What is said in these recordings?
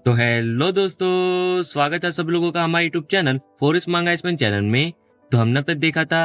तो हेलो दोस्तों, स्वागत है सब लोगों का हमारे यूट्यूब चैनल फॉरेस्ट मांगा स्पेन चैनल में। तो हमने अब तक देखा था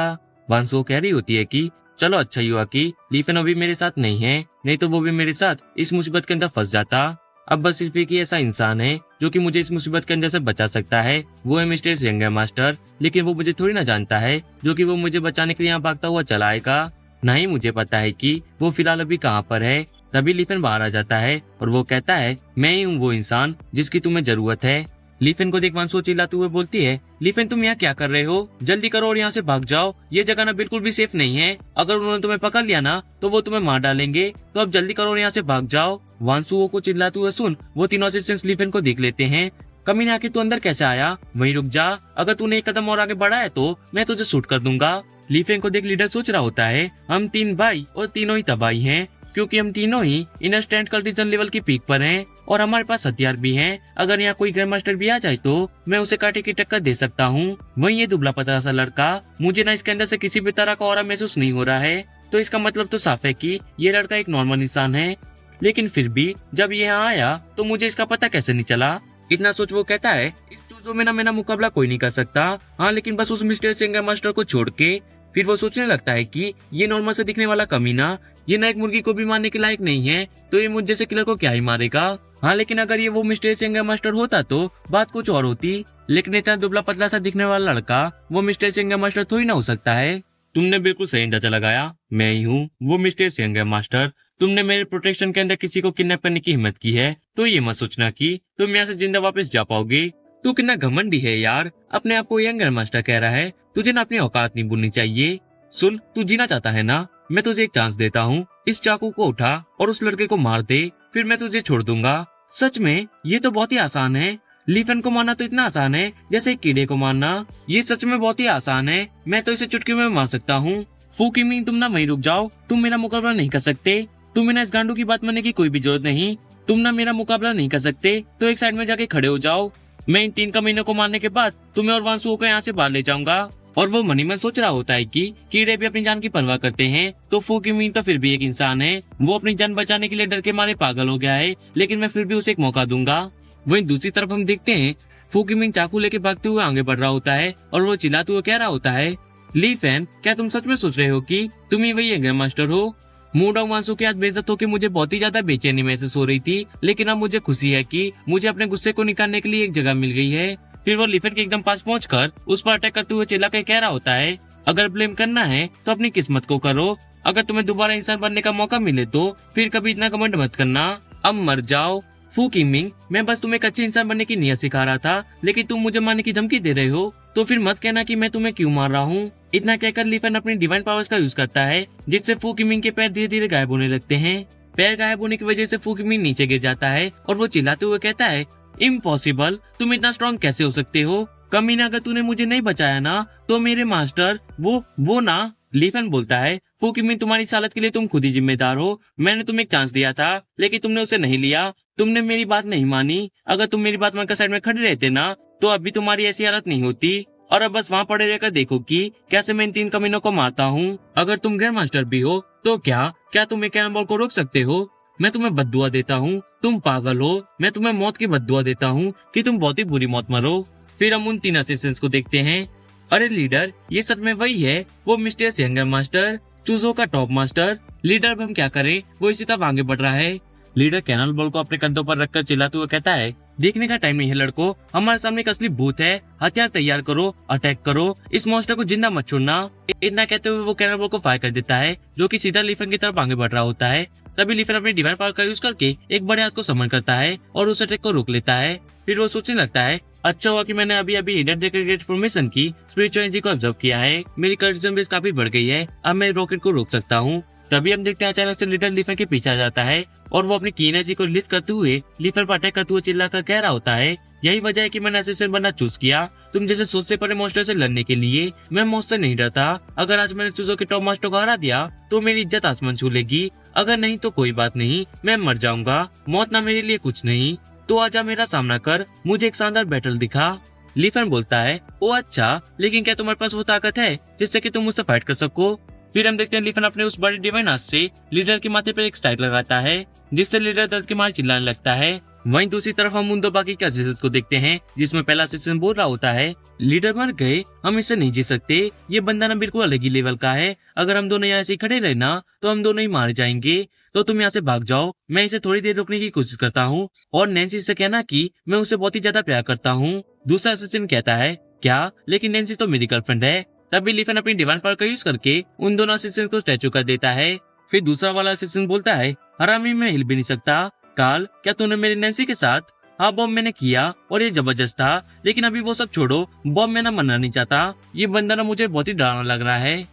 वांसो कह रही होती है कि चलो अच्छा ही हुआ कि लीफन अभी मेरे साथ नहीं है, नहीं तो वो भी मेरे साथ इस मुसीबत के अंदर फंस जाता। अब बस सिर्फ एक ही ऐसा इंसान है जो कि मुझे इस मुसीबत के अंदर से बचा सकता है, वो है मिस्टर यंगर मास्टर। लेकिन वो मुझे थोड़ी ना जानता है जो कि वो मुझे बचाने के लिए यहाँ भागता हुआ चला आएगा। ना ही मुझे पता है कि वो फिलहाल अभी कहाँ पर है। तभी लीफन बाहर आ जाता है और वो कहता है, मैं ही हूँ वो इंसान जिसकी तुम्हें जरूरत है। लीफन को देख वांसो चिल्लाते हुए बोलती है, लीफन तुम यहाँ क्या कर रहे हो? जल्दी करो और यहाँ से भाग जाओ, ये जगह ना बिल्कुल भी सेफ नहीं है। अगर उन्होंने तुम्हें पकड़ लिया ना तो वो तुम्हें मार डालेंगे, तो अब जल्दी करो और यहाँ से भाग जाओ। वांसुओं को चिल्लाते हुए सुन वो तीनों असिस्टेंट्स लीफन को देख लेते हैं। कमीने आखिर तू अंदर कैसे आया? वहीं रुक जा, अगर तूने एक कदम और आगे बढ़ा है तो मैं तुझे शूट कर दूंगा। लीफन को देख लीडर सोच रहा होता है, हम तीन भाई और तीनों ही तबाही हैं, क्योंकि हम तीनों ही इनस्टेंट कल्टिजन लेवल की पीक पर हैं और हमारे पास हथियार भी हैं। अगर यहाँ कोई ग्रैंड मास्टर भी आ जाए तो मैं उसे कांटे की टक्कर दे सकता हूँ। वहीं ये दुबला पतला सा लड़का, मुझे ना इसके अंदर से किसी भी तरह का ऑरा महसूस नहीं हो रहा है, तो इसका मतलब तो साफ है कि ये लड़का एक नॉर्मल इंसान है। लेकिन फिर भी जब ये यहाँ आया तो मुझे इसका पता कैसे नहीं चला? इतना सोच वो कहता है, इस चूजों में ना मेरा मुकाबला कोई नहीं कर सकता। हाँ, लेकिन बस उस मिस्टर सिंगर मास्टर को छोड़ के। फिर वो सोचने लगता है कि ये नॉर्मल से दिखने वाला कमीना, ये ना एक मुर्गी को भी मारने के लायक नहीं है, तो ये मुझ जैसे किलर को क्या ही मारेगा। हाँ, लेकिन अगर ये वो मिस्टर सिंगर मास्टर होता तो बात कुछ और होती। लेकिन इतना दुबला पतला सा दिखने वाला लड़का वो मिस्टर सिंगर मास्टर थोड़ी ना हो सकता है। तुमने बिल्कुल सही अंदाजा लगाया, मैं ही हूँ वो मिस्टर सिंगर मास्टर। तुमने मेरे प्रोटेक्शन के अंदर किसी को किडनैप करने की हिम्मत की है, तो ये मत सोचना कि तुम यहाँ से जिंदा वापस जा पाओगे। तू कितना घमंडी है यार, अपने आप को यंगर मास्टर कह रहा है। तुझे ना अपनी औकात नहीं भूलनी चाहिए। सुन, तू जीना चाहता है ना, मैं तुझे एक चांस देता हूँ, इस चाकू को उठा और उस लड़के को मार दे, फिर मैं तुझे छोड़ दूंगा। सच में ये तो बहुत ही आसान है। लीफन को मारना तो इतना आसान है जैसे एक कीड़े को मारना। ये सच में बहुत ही आसान है, मैं तो इसे चुटकी में मार सकता हूँ। फूकीमी, तुम ना वहीं रुक जाओ, तुम मेरा मुकाबला नहीं कर सकते। तुम्हें ना इस गांडू की बात मानने की कोई भी जरूरत नहीं। तुम ना मेरा मुकाबला नहीं कर सकते तो एक साइड में जाके खड़े हो जाओ। मैं इन 3 कमीनों को मारने के बाद तुम्हें और वांसुओं को यहाँ से बाहर ले जाऊंगा। और वो मनी में सोच रहा होता है कि कीड़े भी अपनी जान की परवाह करते हैं, तो फूकीमी तो फिर भी एक इंसान है। वो अपनी जान बचाने के लिए डर के मारे पागल हो गया है, लेकिन मैं फिर भी उसे एक मौका दूंगा। वहीं दूसरी तरफ हम देखते हैं फूकीमी चाकू लेके भागते हुए आगे बढ़ रहा होता है और वो चिल्लाते हुए कह रहा होता है, लीफन क्या तुम सच में सोच रहे हो कि तुम ही वही ग्रैंड मास्टर हो? मूड ऑफ वांसु के हाथ बेइज्जत होकर मुझे बहुत ही ज्यादा बेचैनी महसूस हो रही थी, लेकिन अब मुझे खुशी है कि मुझे अपने गुस्से को निकालने के लिए एक जगह मिल गई है। फिर वो लीफन के एकदम पास पहुंचकर उस पर अटैक करते हुए चिल्ला के कह रहा होता है, अगर ब्लेम करना है तो अपनी किस्मत को करो। अगर तुम्हें दोबारा इंसान बनने का मौका मिले तो फिर कभी इतना घमंड मत करना, अब मर जाओ। फूकीमिंग, मैं बस तुम्हें एक अच्छे इंसान बनने की नीयत सिखा रहा था, लेकिन तुम मुझे मारने की धमकी दे रहे हो, तो फिर मत कहना कि मैं तुम्हें क्यों मार रहा हूँ। इतना कहकर लीफन अपनी डिवाइन पावर्स का यूज करता है, जिससे फूकीमिंग के पैर धीरे धीरे गायब होने लगते हैं। पैर गायब होने की वजह से फूकीमिंग नीचे गिर जाता है और वो चिल्लाते हुए कहता है, इम्पॉसिबल, तुम इतना स्ट्रॉन्ग कैसे हो सकते हो? कमीना, अगर तूने मुझे नहीं बचाया ना तो मेरे मास्टर वो ना। लीफन बोलता है, फूकीमिंग तुम्हारी इस हालत के लिए तुम खुद ही जिम्मेदार हो। मैंने तुम्हें एक चांस दिया था, लेकिन तुमने उसे नहीं लिया। तुमने मेरी बात नहीं मानी। अगर तुम मेरी बात मानकर साइड में खड़े रहते ना तो अभी तुम्हारी ऐसी हालत नहीं होती। और अब बस वहाँ पड़े रहकर देखो कि कैसे मैं इन 3 कमीनों को मारता हूँ। अगर तुम ग्रैंड मास्टर भी हो तो क्या तुम एक कैननबॉल को रोक सकते हो? मैं तुम्हें बद्दुआ देता हूँ, तुम पागल हो। मैं तुम्हें मौत की बद्दुआ देता हूँ कि तुम बहुत ही बुरी मौत मरो। फिर हम उन 3 असिस्टेंट्स को देखते हैं। अरे लीडर, ये सच में वही है वो मिस्टर यंगर मास्टर, चूजों का टॉप मास्टर। लीडर, अब हम क्या करें? वो इसी तरह आगे बढ़ रहा है। लीडर कैनल बॉल को अपने कंधों पर रखकर चिल्लाते हुए कहता है, देखने का टाइम नहीं है लड़को, हमारे सामने एक असली भूत है। हथियार तैयार करो, अटैक करो, इस मॉन्स्टर को जिंदा मत छोड़ना। इतना कहते हुए वो कैनल बॉल को फायर कर देता है, जो कि सीधा लीफन की तरफ आगे बढ़ रहा होता है। तभी लीफन अपनी डिवाइन पावर का यूज करके एक बड़े हाथ को समन करता है और उस अटैक को रोक लेता है। फिर वो सोचने लगता है, अच्छा हुआ कि मैंने अभी हिडन डेकोरेटेड फॉर्मेशन की स्पिरिचुअल एनर्जी को ऑब्जर्व किया है। मेरी कर्जन बेस काफी बढ़ गई है, अब मैं रॉकेट को रोक सकता हूँ। तभी हम देखते हैं अचानक से लीडर लीफन के पीछे आ जाता है और वो अपनी की एनर्जी को रिलीज करते हुए लीफन पर अटैक करते हुए चिल्लाकर कह रहा होता है, यही वजह है कि मैंने असिस्टेंट बनना चूज किया, तुम जैसे सोच से परे मॉन्स्टर से लड़ने के लिए। मैं मौत से नहीं डरता। अगर आज मैंने चूजों के टॉप मास्टर को हरा दिया तो मेरी इज्जत आसमान छू लेगी, अगर नहीं तो कोई बात नहीं, मैं मर जाऊंगा। मौत ना मेरे लिए कुछ नहीं, तो आजा मेरा सामना कर, मुझे एक शानदार बैटल दिखा। लीफन बोलता है, ओ अच्छा, लेकिन क्या तुम्हारे पास वो ताकत है जिससे कि तुम मुझसे फाइट कर सको? फिर हम देखते हैं लीफन अपने उस बड़े डिवाइन हाथ से लीडर के माथे पर एक स्ट्राइक लगाता है, जिससे लीडर दर्द के मारे चिल्लाने लगता है। वहीं दूसरी तरफ हम उन दो बाकी के असिस्टेंट्स को देखते हैं, जिसमें पहला असिस्टेंट बोल रहा होता है, लीडर मर गए, हम इससे नहीं जी सकते, ये बंदा ना बिल्कुल अलग ही लेवल का है, अगर हम दोनों यहाँ ऐसे खड़े रहे ना तो हम दोनों ही मारे जाएंगे, तो तुम यहाँ से भाग जाओ, मैं इसे थोड़ी देर रोकने की कोशिश करता हूँ और नैन्सी से कहना कि मैं उसे बहुत ही ज्यादा प्यार करता हूँ। दूसरा असिस्टेंट कहता है, क्या, लेकिन नैन्सी तो मेरी गर्लफ्रेंड है। तभी लिफन अपनी डिवाइन पावर का यूज करके उन दोनों असिस्टेंट को स्टैचू कर देता है। फिर दूसरा वाला असिस्टेंट बोलता है, हरामी मैं हिल भी नहीं सकता, काल क्या तूने मेरी नैन्सी के साथ, हाँ बॉब मैंने किया और ये जबरदस्त था, लेकिन अभी वो सब छोड़ो, बॉब मैं ना मरना नहीं चाहता, ये बंदा ना मुझे बहुत ही डरावना लग रहा है।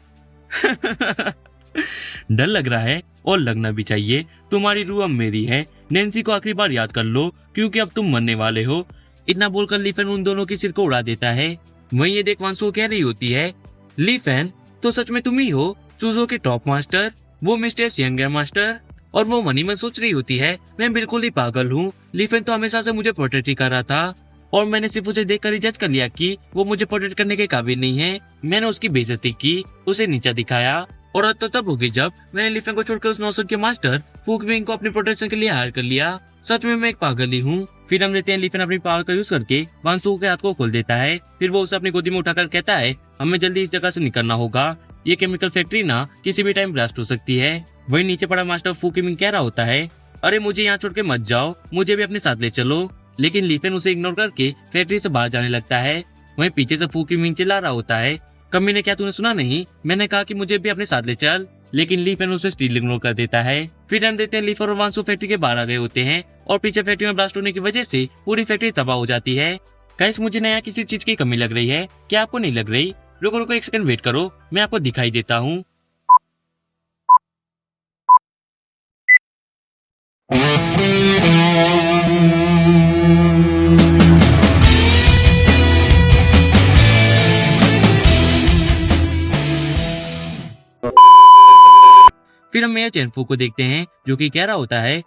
डर लग रहा है और लगना भी चाहिए, तुम्हारी रूह अब मेरी है, नैन्सी को आखिरी बार याद कर लो क्योंकि अब तुम मरने वाले हो। इतना बोलकर लीफेन उन दोनों के सिर को उड़ा देता है। वहीं ये देख वांसो कह रही होती है, लीफेन तो सच में तुम ही हो चूजो के टॉप मास्टर, वो मिस्टर यंगर मास्टर। और वो मनी मन सोच रही होती है, मैं बिल्कुल ही पागल हूँ, लीफेन तो हमेशा से मुझे प्रोटेक्ट ही कर रहा था और मैंने सिर्फ उसे देखकर ही जज कर लिया कि वो मुझे प्रोटेक्ट करने के काबिल नहीं है। मैंने उसकी बेइज्जती की, उसे नीचा दिखाया और अब तो तब होगी जब मैंने लीफेन को छोड़कर उस नौसर के मास्टर फूकविंग को अपनी प्रोटेक्शन के लिए हायर कर लिया। सच में मैं एक पागल ही हूँ। फिर हम लेते हैं लीफेन अपनी पावर का यूज करके वांसु के हाथ को खोल देता है। फिर वो उसे अपनी गोदी में उठाकर कहता है, हमें जल्दी इस जगह से निकलना होगा, ये केमिकल फैक्ट्री ना किसी भी टाइम ब्लास्ट हो सकती है। वही नीचे पड़ा मास्टर फूकविंग कह रहा होता है, अरे मुझे यहाँ छोड़ के मत जाओ, मुझे भी अपने साथ ले चलो। लेकिन लीफेन उसे इग्नोर करके फैक्ट्री से बाहर जाने लगता है। वहीं पीछे से फूकविंग चिल्ला रहा होता है, कमी ने क्या तूने सुना नहीं, मैंने कहा कि मुझे भी अपने साथ ले चल। लेकिन लीफेन उसे स्टील इग्नोर कर देता है। फिर हम देखते हैं लीफेन और वांसु फैक्ट्री के बाहर आ गए होते हैं और पीछे फैक्ट्री में ब्लास्ट होने की वजह से पूरी फैक्ट्री तबाह हो जाती है। गाइस मुझे नया किसी चीज की कमी लग रही है, क्या आपको नहीं लग रही? रुको रुको एक सेकंड वेट करो, मैं आपको दिखाई देता हूँ। फिर हम मेयर चैनफू को देखते हैं जो कि कह रहा होता है,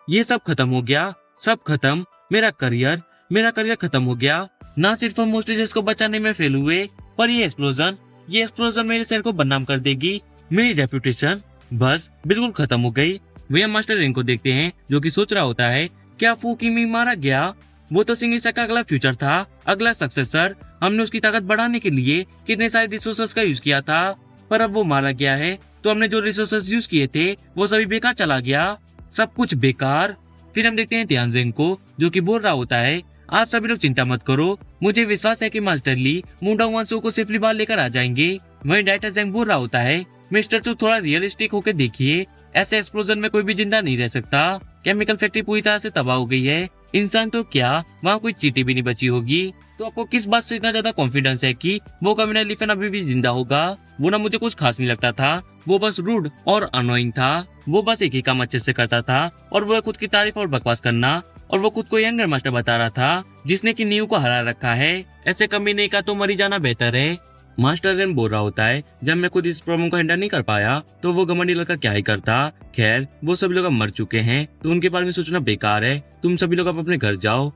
ये सब खत्म हो गया, सब खत्म, मेरा करियर खत्म हो गया। ना सिर्फ हम मोस्टेजेस को बचाने में फेल हुए, पर ये एक्सप्लोजन मेरे शहर को बदनाम कर देगी, मेरी रेपुटेशन बस बिल्कुल खत्म हो गई। वे हम मास्टर रेन को देखते हैं जो कि सोच रहा होता है, क्या फूकिमी मारा गया? वो तो सिंगिसा का अगला फ्यूचर था, अगला सक्सेसर। हमने उसकी ताकत बढ़ाने के लिए कितने सारे रिसोर्सेस का यूज किया था, पर अब वो मारा गया है, तो हमने जो रिसोर्सेस यूज किए थे वो सभी बेकार चला गया, सब कुछ बेकार। फिर हम देखते हैं तियानजेंग को जो कि बोल रहा होता है, आप सभी लोग चिंता मत करो, मुझे विश्वास है कि मास्टर ली मूडांग वांसो को सेफली बाहर लेकर आ जाएंगे। वहीं डाइटर जेंग बोल रहा होता है, मिस्टर चू थोड़ा रियलिस्टिक होकर देखिए, ऐसे एक्सप्लोजन में कोई भी जिंदा नहीं रह सकता, केमिकल फैक्ट्री पूरी तरह से तबाह हो गई है, इंसान तो क्या वहाँ कोई चींटी भी नहीं बची होगी। तो आपको किस बात से इतना ज्यादा कॉन्फिडेंस है कि वो कमीना लीफेन अभी भी जिंदा होगा? वो ना मुझे कुछ खास नहीं लगता था, वो बस रूड और अनोइंग था, वो बस एक ही काम अच्छे से करता था और वो खुद की तारीफ और बकवास करना, और वो खुद को यंगर मास्टर बता रहा था जिसने की नींव को हरा रखा है, ऐसे कमीने का तो मरी जाना बेहतर है। मास्टर रेन बोल रहा होता है, जब मैं खुद इस प्रॉब्लम को हैंडल नहीं कर पाया तो वो घमंडी लड़का क्या ही करता। खैर वो सभी लोग अब मर चुके हैं तो उनके बारे में सोचना बेकार है, तुम सभी लोग अब अपने घर जाओ।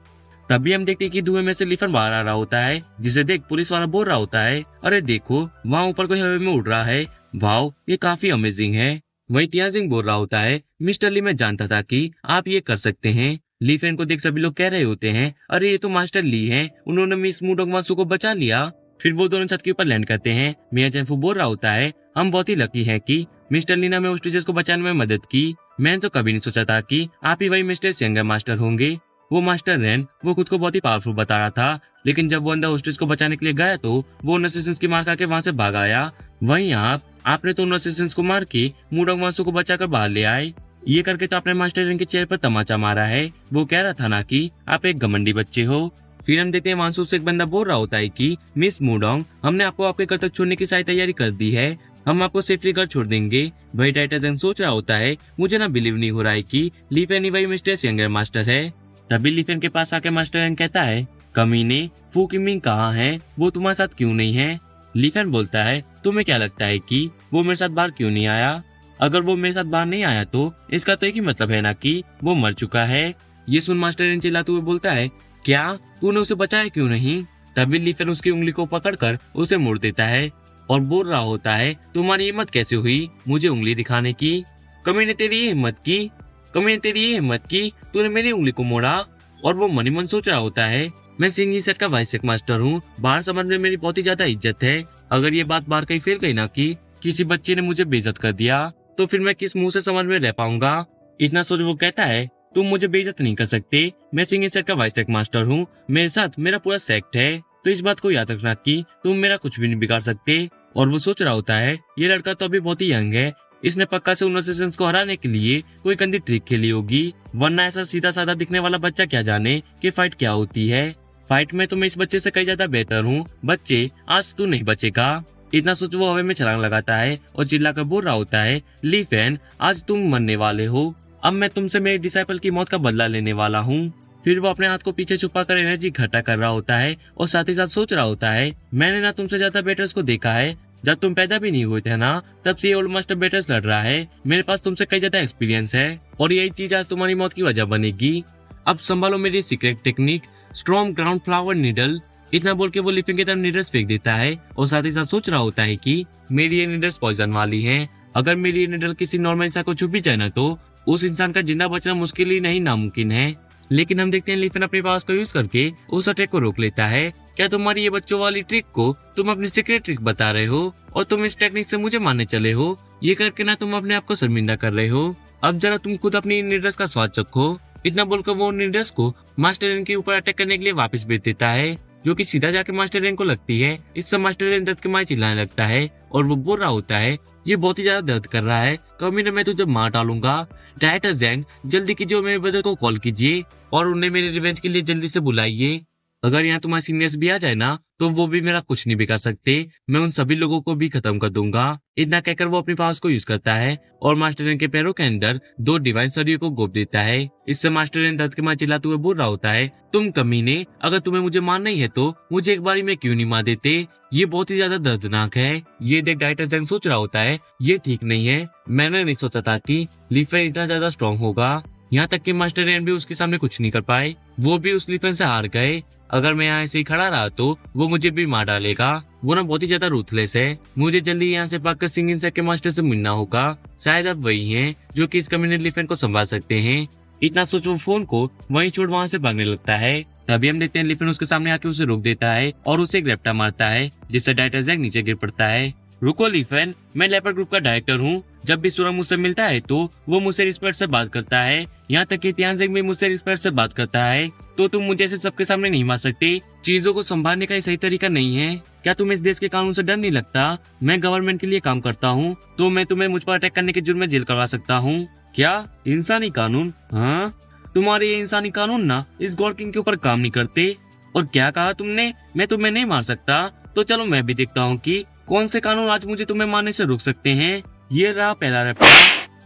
तभी हम देखते हैं कि धुएं में से लीफन बाहर आ रहा होता है, जिसे देख पुलिस वाला बोल रहा होता है, अरे देखो वहाँ ऊपर कोई हवा में उड़ रहा है, वाओ ये काफी अमेजिंग है। वहीं तियाजिंग बोल रहा होता है, मिस्टर ली मैं जानता था कि आप ये कर सकते हैं। लीफेन को देख सभी लोग कह रहे होते हैं, अरे ये तो मास्टर ली हैं, उन्होंने मिस मूडोंग वांसु को बचा लिया। फिर वो दोनों छत के ऊपर लैंड करते हैं। मिया चैनफू बोल रहा होता है, हम बहुत ही लकी हैं कि मिस्टर ली ने हमें होस्टेजेस को बचाने में मदद की, मैंने तो कभी नहीं सोचा था कि आप ही वही मिस्टर यंगर मास्टर होंगे। वो मास्टर रेन वो खुद को बहुत ही पावरफुल बता रहा था, लेकिन जब वो अंदर होस्टेज को बचाने के लिए गया तो वो उन असिस्टेंट्स की मार खा के वहाँ से भाग आया। वहीं आपने तो उन असिस्टेंट्स को मार के मूडोंग वांसु को बचाकर बाहर ले आए, ये करके तो आपने मास्टर रेन के चेहरे पर तमाचा मारा है। वो कह रहा था ना कि आप एक घमंडी बच्चे हो। फिर हम देखते हैं वांसु से एक बंदा बोल रहा होता है कि मिस मूडोंग हमने आपको आपके घर तक छोड़ने की सारी तैयारी कर दी है, हम आपको सेफली घर छोड़ देंगे। वही टाइटर जेंग सोच रहा होता है, मुझे ना बिलीव नहीं हो रहा है कि लीफेन ही वही मिस्टर यंगर मास्टर है। तभी लीफेन के पास आके मास्टर रेन कहता है, कमीने फूकिमिंग कहाँ है, वो तुम्हारे साथ क्यों नहीं है? लीफेन बोलता है, तुम्हें क्या लगता है कि वो मेरे साथ बाहर क्यों नहीं आया? अगर वो मेरे साथ बाहर नहीं आया तो इसका तो एक ही मतलब है ना कि वो मर चुका है। ये सुन मास्टर रेन चिल्लाते हुए बोलता है, क्या तूने उसे बचाया क्यों नहीं? तभी लीफेन उसकी उंगली को पकड़कर उसे मोड़ देता है और बोल रहा होता है, तुम्हारी हिम्मत कैसे हुई मुझे उंगली दिखाने की? कमीने तेरी ये हिम्मत की, तूने मेरी उंगली को मोड़ा। और वो मनी मन सोच रहा होता है, मैं सिंह सेट का वाइस एक मास्टर हूँ, बाहर समाज में मेरी बहुत ही ज्यादा इज्जत है। अगर ये बात बाहर कहीं फैल गई ना कि किसी बच्चे ने मुझे बेइज्जत कर दिया, तो फिर मैं किस मुंह से समाज में रह पाऊंगा। इतना सोच वो कहता है, तुम मुझे बेइज्जत नहीं कर सकते, मैं सिंह सेट का वाइस एक मास्टर हूँ, मेरे साथ मेरा पूरा सेक्ट है, तो इस बात को याद रखना कि तुम मेरा कुछ भी नहीं बिगाड़ सकते। और वो सोच रहा होता है, ये लड़का तो अभी बहुत ही यंग है, इसने पक्का से उन असिस्टेंट्स को हराने के लिए कोई गंदी ट्रिक खेली होगी, वरना ऐसा सीधा साधा दिखने वाला बच्चा क्या जाने कि फाइट क्या होती है। फाइट में तो मैं इस बच्चे से कई ज्यादा बेहतर हूँ, बच्चे आज तू नहीं बचेगा। इतना सोच वो हवा में छलांग लगाता है और चिल्लाकर बोल रहा होता है, ली फैन, आज तुम मरने वाले हो, अब मैं तुमसे मेरे डिसाइपल की मौत का बदला लेने वाला हूँ। फिर वो अपने हाथ को पीछे छुपाकर एनर्जी इकट्ठा कर रहा होता है और साथ ही साथ सोच रहा होता है, मैंने ना तुमसे ज्यादा बेटर्स को देखा है, जब तुम पैदा भी नहीं हुए थे ना, तब से ये ओल्ड मास्टर बेटर्स लड़ रहा है, मेरे पास तुमसे कई ज्यादा एक्सपीरियंस है और यही चीज आज तुम्हारी मौत की वजह बनेगी। अब संभालो मेरी secret technique, strong ground flower needle. इतना बोल के वो लिफिन की तरफ नीडल्स फेंक देता है और साथ ही साथ सोच रहा होता है कि मेरी ये नीडल्स पॉइजन वाली है, अगर मेरी ये नीडल किसी नॉर्मल इंसान को छुप भी जाए ना, तो उस इंसान का जिंदा बचना मुश्किल ही नहीं नामुमकिन है। लेकिन हम देखते हैं लिफिन अपने पास को यूज करके उस अटैक को रोक लेता है। क्या तुम्हारी ये बच्चों वाली ट्रिक को तुम अपनी सीक्रेट ट्रिक बता रहे हो और तुम इस टेक्निक से मुझे मारने चले हो? ये करके ना तुम अपने आप को शर्मिंदा कर रहे हो। अब जरा तुम खुद अपनी नीडल्स का स्वाद चखो। इतना बोलकर वो नीडल्स को मास्टर रेन के ऊपर अटैक करने के लिए वापस भेज देता है, जो कि सीधा जाके मास्टर रेन को लगती है। इससे मास्टर रेन दर्द के मारे चिल्लाने लगता है और वो बोल रहा होता है, ये बहुत ही ज्यादा दर्द कर रहा है, कभी ना मैं तुझे मार डालूंगा। डायरेक्टर जैंग, जल्दी कीजिए, मेरे ब्रदर को कॉल कीजिए और उन्हें मेरे रिवेंज के लिए जल्दी से बुलाइए। अगर यहाँ तुम्हारे सीनियर्स भी आ जाए ना, तो वो भी मेरा कुछ नहीं बिगाड़ सकते, मैं उन सभी लोगों को भी खत्म कर दूंगा। इतना कहकर वो अपनी पावर्स को यूज करता है और मास्टर रेन के पैरों के अंदर 2 डिवाइन सरियों को गोप देता है। इससे मास्टर रेन दर्द के मारे चिल्लाते हुए बोल रहा होता है, तुम कमीने, अगर तुम्हें मुझे मारना ही है तो मुझे एक बारी में क्यों नहीं मार देते, ये बहुत ही ज्यादा दर्दनाक है। ये देख डायरेक्टर जैंग सोच रहा होता है, ये ठीक नहीं है, मैंने नहीं सोचा था कि लीफेन इतना ज्यादा स्ट्रॉन्ग होगा। यहाँ तक कि मास्टर रेन भी उसके सामने कुछ नहीं कर पाए, वो भी उस लीफेन से हार गए। अगर मैं यहाँ ऐसे ही खड़ा रहा तो वो मुझे भी मार डालेगा, वो ना बहुत ही ज्यादा रूथलेस है। मुझे जल्दी यहाँ से भागकर सिंगिंग सेट के मास्टर से मिलना होगा, शायद अब वही हैं जो कि इस कम्युनिटी लीफेन को संभाल सकते हैं। इतना सोच वो फोन को वहीं छोड़ वहाँ से भागने लगता है। तभी हम देखते हैं लीफेन उसके सामने आके उसे रोक देता है और उसे एक रैप्टा मारता है, जिससे डायरेक्टर जैंग नीचे गिर पड़ता है। रुको लीफेन, मैं लेपर्ड ग्रुप का डायरेक्टर हूँ, जब भी सूरज मुझसे मिलता है तो वो मुझसे रिस्पेक्ट से बात करता है, यहाँ तक कि तियानजेंग भी मुझसे रिस्पेक्ट से बात करता है, तो तुम मुझे ऐसे सबके सामने नहीं मार सकते। चीजों को संभालने का सही तरीका नहीं है। क्या तुम्हें इस देश के कानून से डर नहीं लगता? मैं गवर्नमेंट के लिए काम करता हूँ, तो मैं तुम्हें मुझ पर अटैक करने के जुर्म में जेल करवा सकता हूँ। क्या इंसानी कानून? हाँ, तुम्हारे ये इंसानी कानून ना इस गॉड किंग के ऊपर काम नहीं करते। और क्या कहा तुमने, मैं तुम्हें नहीं मार सकता? तो चलो मैं भी देखता हूँ कि कौन से कानून आज मुझे तुम्हें मारने से रोक सकते हैं। ये रहा पहला रैप्टा,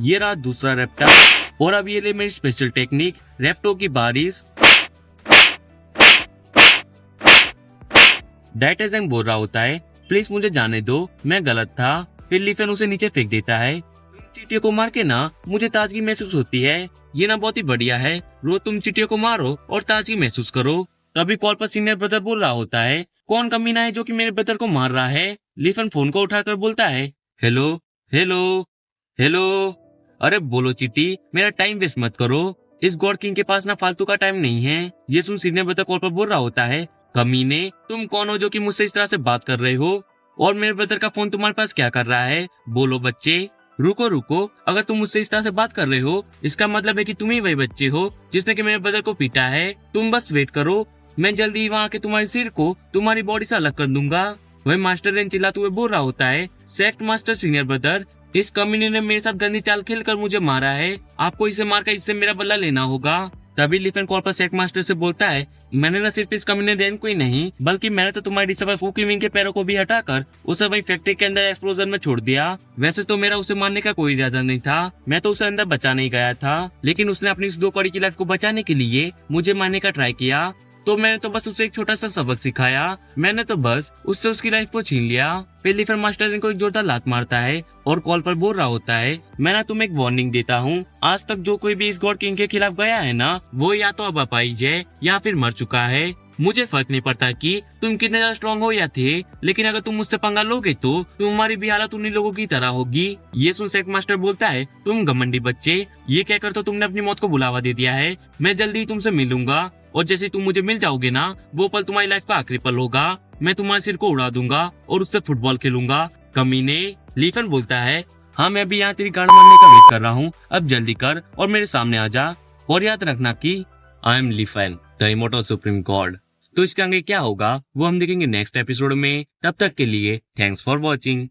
ये रहा दूसरा रैप्टा, और अब ये ले मेरी स्पेशल टेक्निक, रैप्टो की बारिश। डायरेक्टर जैंग बोल रहा होता है, प्लीज मुझे जाने दो, मैं गलत था। फिर लीफेन उसे नीचे फेंक देता है। तुम चींटियों को मार के ना मुझे ताजगी महसूस होती है, ये ना बहुत ही बढ़िया है, रोज तुम चींटियों को मारो और ताजगी महसूस करो। तभी कॉल पर सीनियर ब्रदर बोल रहा होता है, कौन कमीना है जो कि मेरे ब्रदर को मार रहा है? लीफेन फोन को उठाकर बोलता है, हेलो हेलो हेलो। अरे बोलो चीटी, मेरा टाइम वेस्ट मत करो, इस गॉड किंग के पास ना फालतू का टाइम नहीं है। ये सुन सीनियर ब्रदर कॉल पर बोल रहा होता है, कमीने, तुम कौन हो जो कि मुझसे इस तरह से बात कर रहे हो, और मेरे ब्रदर का फोन तुम्हारे पास क्या कर रहा है? बोलो बच्चे। रुको रुको, अगर तुम मुझसे इस तरह से बात कर रहे हो, इसका मतलब है कि तुम ही वही बच्चे हो जिसने कि मेरे ब्रदर को पीटा है। तुम बस वेट करो, मैं जल्दी ही वहाँ के तुम्हारे सिर को तुम्हारी बॉडी से अलग कर दूंगा। वही मास्टर रेन चिल्लाते हुए बोल रहा होता है, सेक्ट मास्टर सीनियर ब्रदर, इस कमीने ने मेरे साथ गंदी चाल खेलकर मुझे मारा है, आपको इसे मारकर इससे मेरा बदला लेना होगा। तभी लीफेन कॉल पर सेक्ट मास्टर से बोलता है, मैंने न सिर्फ इस कमीने रेन को ही नहीं, बल्कि मैंने तो तुम्हारी डिसेबल फूकीमिंग के पैरों को भी हटाकर उसे वही फैक्ट्री के अंदर एक्सप्लोजन में छोड़ दिया। वैसे तो मेरा उसे मारने का कोई इरादा नहीं था, मैं तो उसे अंदर बचाने ही गया था, लेकिन उसने अपनी इस 2 कौड़ी की लाइफ को बचाने के लिए मुझे मारने का ट्राई किया, तो मैंने तो बस उसे एक छोटा सा सबक सिखाया, मैंने तो बस उससे उसकी लाइफ को छीन लिया। फिर लीफेन मास्टर इनको एक जोरदार लात मारता है और कॉल पर बोल रहा होता है, मैं ना तुम्हें एक वार्निंग देता हूँ, आज तक जो कोई भी इस गॉड किंग के खिलाफ गया है ना, वो या तो अब अपाहिज है या फिर मर चुका है। मुझे फर्क नहीं पड़ता कि तुम कितने ज्यादा स्ट्रॉन्ग हो या थे, लेकिन अगर तुम मुझसे पंगा लोगे तो तुम्हारी भी हालत उन्हीं लोगों की तरह होगी। ये सुन सेक मास्टर बोलता है, तुम घमंडी बच्चे, ये कहकर तो तुमने अपनी मौत को बुलावा दे दिया है। मैं जल्दी ही तुमसे मिलूंगा और जैसे तुम मुझे मिल जाओगे ना, वो पल तुम्हारी लाइफ का आखिरी पल होगा। मैं तुम्हारे सिर को उड़ा दूंगा और उससे फुटबॉल खेलूंगा। कमीने, लीफन बोलता है, हाँ मैं भी यहाँ तेरी गांड मारने का वेट कर रहा हूँ, अब जल्दी कर और मेरे सामने आ जा। और याद रखना कि I am Leafen, the immortal supreme god. तो इसके आगे क्या होगा वो हम देखेंगे नेक्स्ट एपिसोड में। तब तक के लिए थैंक्स फॉर वॉचिंग।